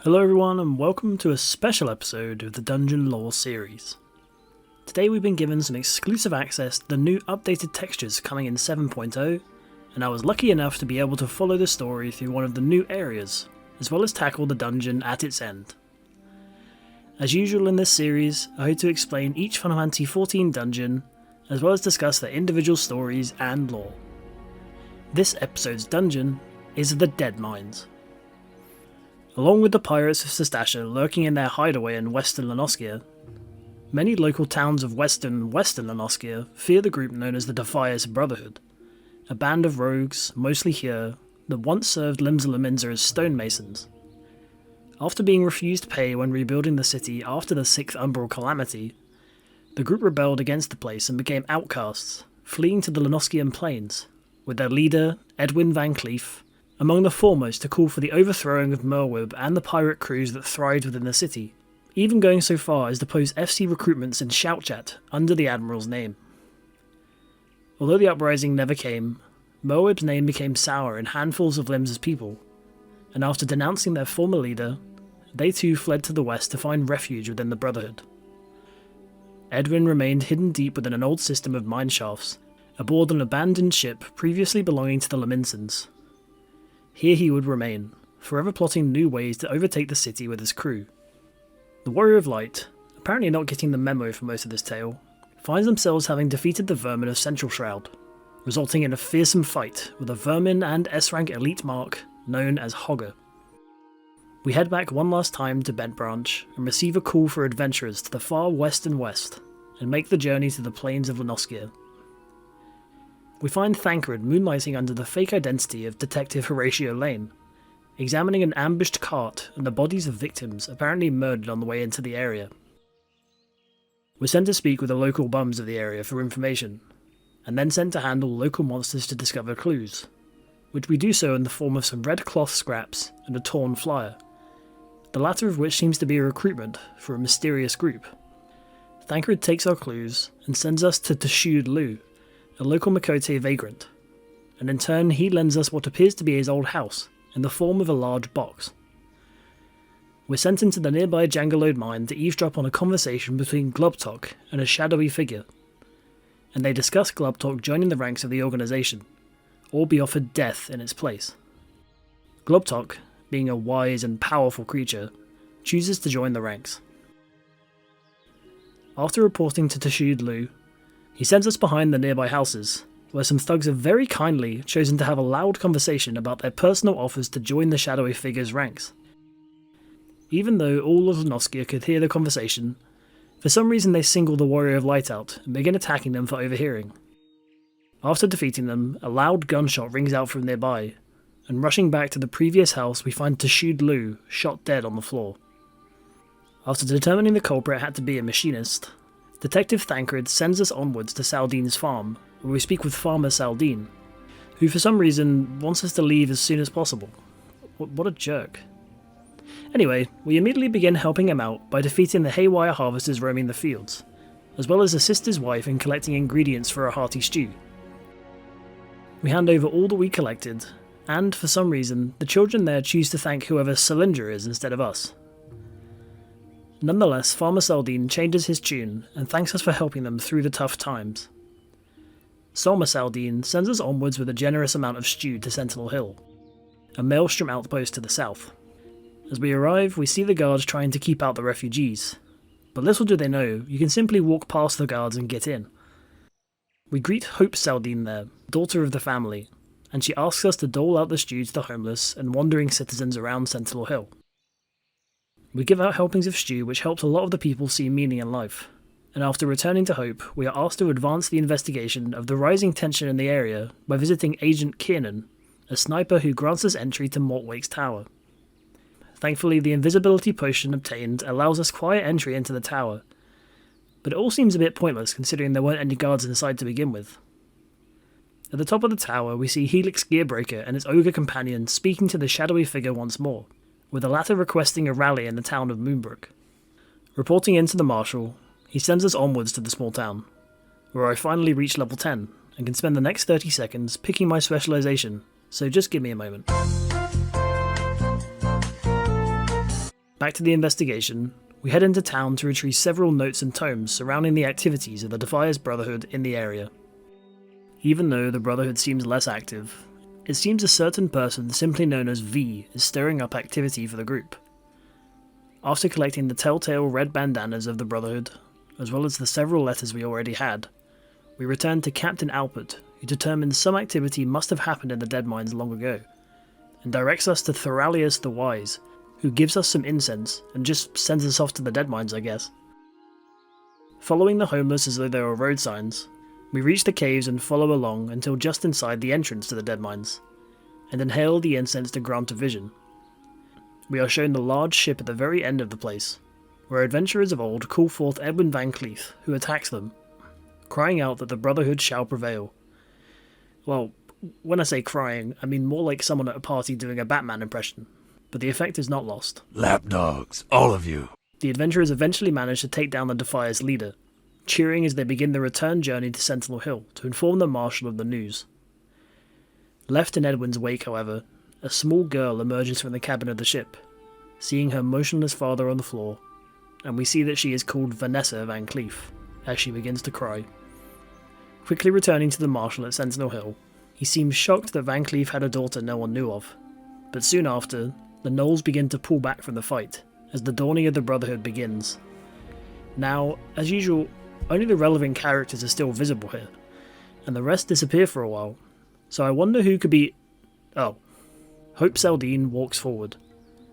Hello everyone and welcome to a special episode of the Dungeon Lore series. Today we've been given some exclusive access to the new updated textures coming in 7.0, and I was lucky enough to be able to follow the story through one of the new areas, as well as tackle the dungeon at its end. As usual in this series, I hope to explain each Final Fantasy XIV dungeon, as well as discuss their individual stories and lore. This episode's dungeon is the Deadmines. Along with the pirates of Sestasha lurking in their hideaway in Western Lenoskia, many local towns of Western Lenoskia fear the group known as the Defias Brotherhood, a band of rogues, mostly here, that once served Limsa Lominsa as stonemasons. After being refused pay when rebuilding the city after the 6th Umbral Calamity, the group rebelled against the place and became outcasts, fleeing to the Lenoskian plains, with their leader, Edwin Van Cleef, among the foremost to call for the overthrowing of Merwib and the pirate crews that thrived within the city, even going so far as to post FC recruitments in Shoutchat under the Admiral's name. Although the uprising never came, Merwib's name became sour in handfuls of Limsa's people, and after denouncing their former leader, they too fled to the west to find refuge within the Brotherhood. Edwin remained hidden deep within an old system of mineshafts, aboard an abandoned ship previously belonging to the Laminsans. Here he would remain, forever plotting new ways to overtake the city with his crew. The Warrior of Light, apparently not getting the memo for most of this tale, finds themselves having defeated the Vermin of Central Shroud, resulting in a fearsome fight with a Vermin and S-rank elite mark known as Hogger. We head back one last time to Bent Branch and receive a call for adventurers to the far west and west, and make the journey to the plains of Lenoskia. We find Thancred moonlighting under the fake identity of Detective Horatio Lane, examining an ambushed cart and the bodies of victims apparently murdered on the way into the area. We're sent to speak with the local bums of the area for information, and then sent to handle local monsters to discover clues, which we do so in the form of some red cloth scraps and a torn flyer, the latter of which seems to be a recruitment for a mysterious group. Thancred takes our clues and sends us to Teshud Lu, a local Makote vagrant, and in turn he lends us what appears to be his old house, in the form of a large box. We're sent into the nearby Jangalode mine to eavesdrop on a conversation between Glubtok and a shadowy figure, and they discuss Glubtok joining the ranks of the organisation, or be offered death in its place. Glubtok, being a wise and powerful creature, chooses to join the ranks. After reporting to Teshud Lu, he sends us behind the nearby houses, where some thugs have very kindly chosen to have a loud conversation about their personal offers to join the shadowy figure's ranks. Even though all of Lenoskia could hear the conversation, for some reason they single the Warrior of Light out and begin attacking them for overhearing. After defeating them, a loud gunshot rings out from nearby, and rushing back to the previous house we find Teshud Lu shot dead on the floor. After determining the culprit had to be a machinist, Detective Thancred sends us onwards to Saldine's farm, where we speak with Farmer Saldine, who for some reason wants us to leave as soon as possible. What a jerk. Anyway, we immediately begin helping him out by defeating the haywire harvesters roaming the fields, as well as assist his wife in collecting ingredients for a hearty stew. We hand over all that we collected, and for some reason, the children there choose to thank whoever Cylindra is instead of us. Nonetheless, Farmer Saldine changes his tune and thanks us for helping them through the tough times. Solma Saldine sends us onwards with a generous amount of stew to Sentinel Hill, a Maelstrom outpost to the south. As we arrive, we see the guards trying to keep out the refugees, but little do they know, you can simply walk past the guards and get in. We greet Hope Saldine there, daughter of the family, and she asks us to dole out the stew to the homeless and wandering citizens around Sentinel Hill. We give out helpings of stew which helps a lot of the people see meaning in life, and after returning to Hope, we are asked to advance the investigation of the rising tension in the area by visiting Agent Kiernan, a sniper who grants us entry to Mortwake's tower. Thankfully, the invisibility potion obtained allows us quiet entry into the tower, but it all seems a bit pointless considering there weren't any guards inside to begin with. At the top of the tower, we see Helix Gearbreaker and his ogre companion speaking to the shadowy figure once more, with the latter requesting a rally in the town of Moonbrook. Reporting in to the Marshal, he sends us onwards to the small town, where I finally reach level 10, and can spend the next 30 seconds picking my specialisation, so just give me a moment. Back to the investigation, we head into town to retrieve several notes and tomes surrounding the activities of the Defiers Brotherhood in the area. Even though the Brotherhood seems less active, it seems a certain person simply known as V is stirring up activity for the group. After collecting the telltale red bandanas of the Brotherhood, as well as the several letters we already had, we return to Captain Alpert, who determines some activity must have happened in the Deadmines long ago, and directs us to Thoralius the Wise, who gives us some incense and just sends us off to the Deadmines, I guess. Following the homeless as though they were road signs, we reach the caves and follow along until just inside the entrance to the Deadmines, and inhale the incense to grant a vision. We are shown the large ship at the very end of the place, where adventurers of old call forth Edwin Van Cleef, who attacks them, crying out that the Brotherhood shall prevail. Well, when I say crying, I mean more like someone at a party doing a Batman impression, but the effect is not lost. Lapdogs, all of you. The adventurers eventually manage to take down the Defiers' leader, cheering as they begin the return journey to Sentinel Hill to inform the Marshal of the news. Left in Edwin's wake, however, a small girl emerges from the cabin of the ship, seeing her motionless father on the floor, and we see that she is called Vanessa Van Cleef, as she begins to cry. Quickly returning to the Marshal at Sentinel Hill, he seems shocked that Van Cleef had a daughter no one knew of, but soon after, the gnolls begin to pull back from the fight, as the dawning of the Brotherhood begins. Now, as usual, only the relevant characters are still visible here, and the rest disappear for a while, so I wonder who could be... Oh. Hope Saldine walks forward,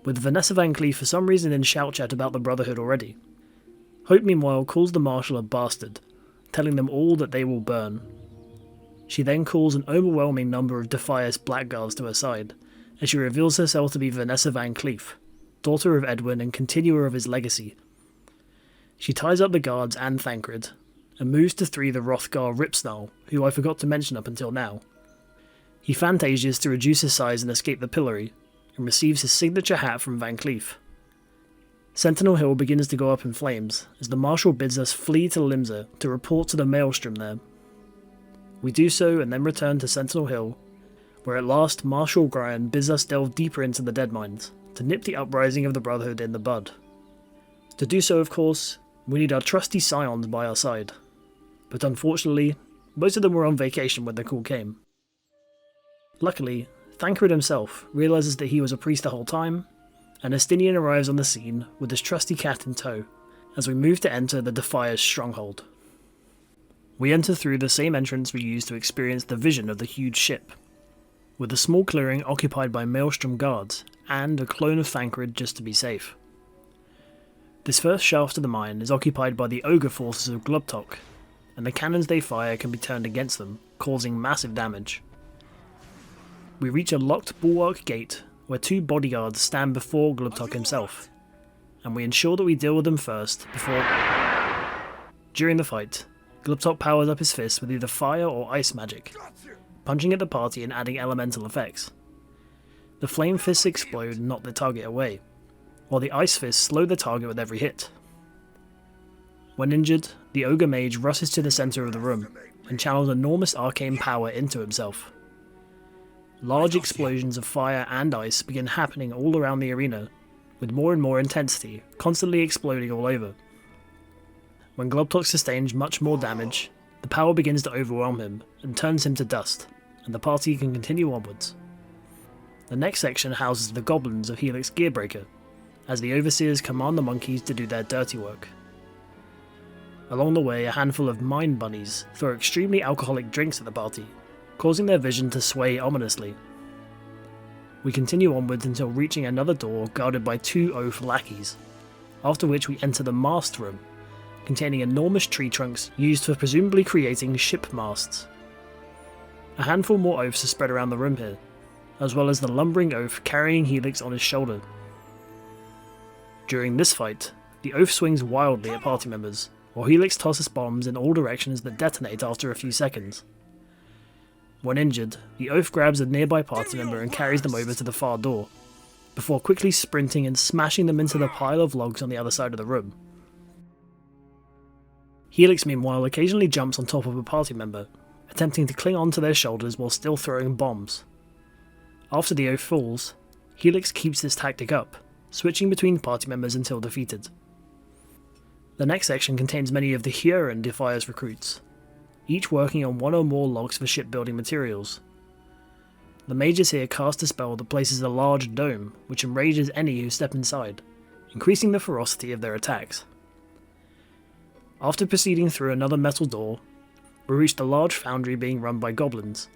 with Vanessa Van Cleef for some reason in shout chat about the Brotherhood already. Hope meanwhile calls the Marshal a bastard, telling them all that they will burn. She then calls an overwhelming number of Defiers blackguards to her side, as she reveals herself to be Vanessa Van Cleef, daughter of Edwin and continuer of his legacy. She ties up the guards and Thancred, and moves to free the Rothgar Ripsnarl, who I forgot to mention up until now. He fantasias to reduce his size and escape the pillory, and receives his signature hat from Van Cleef. Sentinel Hill begins to go up in flames, as the Marshal bids us flee to Limsa to report to the Maelstrom there. We do so and then return to Sentinel Hill, where at last Marshal Gryan bids us delve deeper into the Deadmines, to nip the uprising of the Brotherhood in the bud. To do so, of course, we need our trusty scions by our side, but unfortunately, most of them were on vacation when the call came. Luckily, Thancred himself realises that he was a priest the whole time, and Estinian arrives on the scene with his trusty cat in tow, as we move to enter the Defiers' stronghold. We enter through the same entrance we used to experience the vision of the huge ship, with a small clearing occupied by Maelstrom guards, and a clone of Thancred just to be safe. This first shaft of the mine is occupied by the ogre forces of Glubtok, and the cannons they fire can be turned against them, causing massive damage. We reach a locked bulwark gate where two bodyguards stand before Glubtok himself, and we ensure that we deal with them first before... During the fight, Glubtok powers up his fists with either fire or ice magic, punching at the party and adding elemental effects. The flame fists explode and knock the target away, while the ice fists slow the target with every hit. When injured, the ogre mage rushes to the centre of the room and channels enormous arcane power into himself. Large explosions of fire and ice begin happening all around the arena, with more and more intensity, constantly exploding all over. When Glubtok sustains much more damage, the power begins to overwhelm him and turns him to dust, and the party can continue onwards. The next section houses the goblins of Helix Gearbreaker, as the overseers command the monkeys to do their dirty work. Along the way, a handful of mine bunnies throw extremely alcoholic drinks at the party, causing their vision to sway ominously. We continue onwards until reaching another door guarded by two oaf lackeys, after which we enter the mast room, containing enormous tree trunks used for presumably creating ship masts. A handful more oafs are spread around the room here, as well as the lumbering oaf carrying Helix on his shoulder. During this fight, the oaf swings wildly at party members, while Helix tosses bombs in all directions that detonate after a few seconds. When injured, the oaf grabs a nearby party member and carries them over to the far door, before quickly sprinting and smashing them into the pile of logs on the other side of the room. Helix meanwhile occasionally jumps on top of a party member, attempting to cling onto their shoulders while still throwing bombs. After the oaf falls, Helix keeps this tactic up, switching between party members until defeated. The next section contains many of the Huron Defiers recruits, each working on one or more logs for shipbuilding materials. The mages here cast a spell that places a large dome which enrages any who step inside, increasing the ferocity of their attacks. After proceeding through another metal door, we reached a large foundry being run by goblins,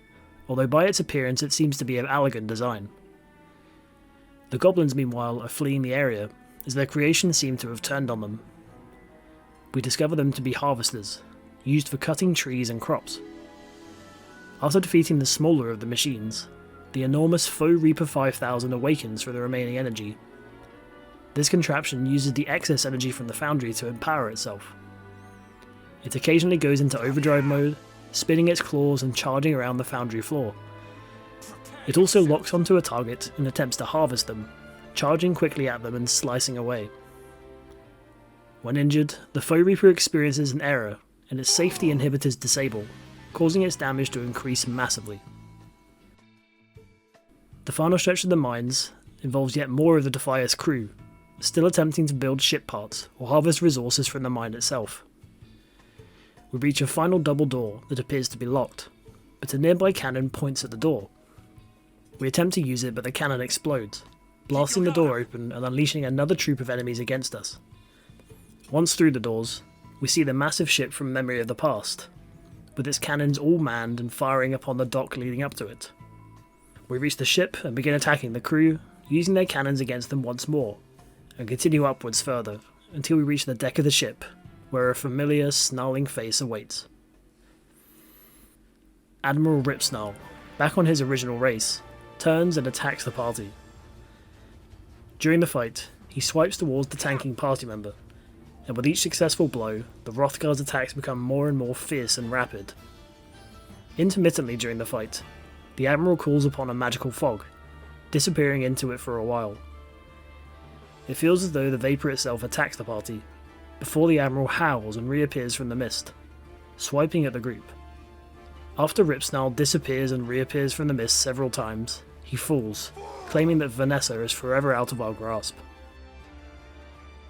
although by its appearance it seems to be of elegant design. The goblins meanwhile are fleeing the area, as their creations seem to have turned on them. We discover them to be harvesters, used for cutting trees and crops. After defeating the smaller of the machines, the enormous Faux Reaper 5000 awakens for the remaining energy. This contraption uses the excess energy from the foundry to empower itself. It occasionally goes into overdrive mode, spinning its claws and charging around the foundry floor. It also locks onto a target and attempts to harvest them, charging quickly at them and slicing away. When injured, the Faux Reaper experiences an error and its safety inhibitors disable, causing its damage to increase massively. The final stretch of the mines involves yet more of the Defier's crew, still attempting to build ship parts or harvest resources from the mine itself. We reach a final double door that appears to be locked, but a nearby cannon points at the door. We attempt to use it, but the cannon explodes, blasting the door open and unleashing another troop of enemies against us. Once through the doors, we see the massive ship from Memory of the Past, with its cannons all manned and firing upon the dock leading up to it. We reach the ship and begin attacking the crew, using their cannons against them once more, and continue upwards further, until we reach the deck of the ship, where a familiar, snarling face awaits. Admiral Ripsnarl, back on his original race, turns and attacks the party. During the fight, he swipes towards the tanking party member, and with each successful blow, the Wrothguard's attacks become more and more fierce and rapid. Intermittently during the fight, the Admiral calls upon a magical fog, disappearing into it for a while. It feels as though the vapour itself attacks the party, before the Admiral howls and reappears from the mist, swiping at the group. After Ripsnarl disappears and reappears from the mist several times, he falls, claiming that Vanessa is forever out of our grasp.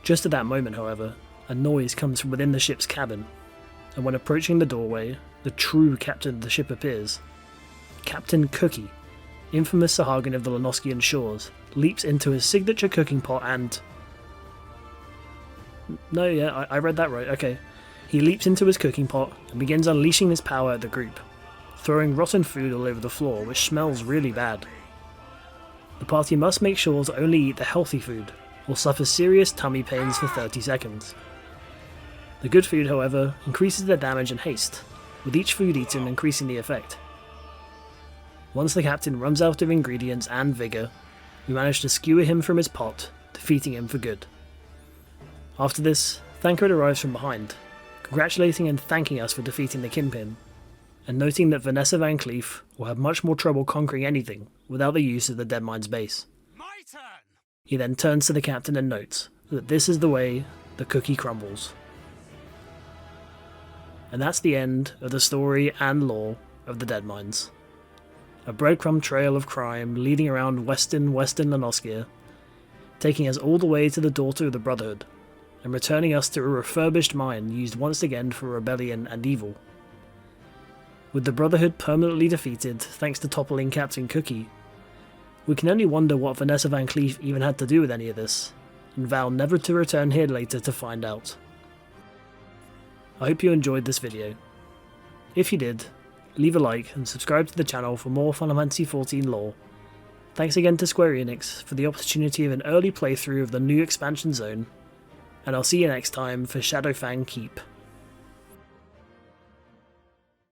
Just at that moment, however, a noise comes from within the ship's cabin, and when approaching the doorway, the true captain of the ship appears. Captain Cookie, infamous Sahagin of the Lenoskian shores, leaps into his signature cooking pot and... No, yeah, I read that right, okay. He leaps into his cooking pot and begins unleashing his power at the group, throwing rotten food all over the floor, which smells really bad. The party must make sure to only eat the healthy food, or suffer serious tummy pains for 30 seconds. The good food, however, increases their damage and haste, with each food eaten increasing the effect. Once the captain runs out of ingredients and vigour, we manage to skewer him from his pot, defeating him for good. After this, Thancred arrives from behind, congratulating and thanking us for defeating the Kingpin, and noting that Vanessa Van Cleef will have much more trouble conquering anything without the use of the Deadmines base. My turn! He then turns to the captain and notes that this is the way the cookie crumbles. And that's the end of the story and lore of the Deadmines. A breadcrumb trail of crime leading around western Lenoskia, taking us all the way to the daughter of the Brotherhood, and returning us to a refurbished mine used once again for rebellion and evil. With the Brotherhood permanently defeated thanks to toppling Captain Cookie, we can only wonder what Vanessa Van Cleef even had to do with any of this, and vow never to return here later to find out. I hope you enjoyed this video. If you did, leave a like and subscribe to the channel for more Final Fantasy XIV lore. Thanks again to Square Enix for the opportunity of an early playthrough of the new expansion zone, and I'll see you next time for Shadowfang Keep.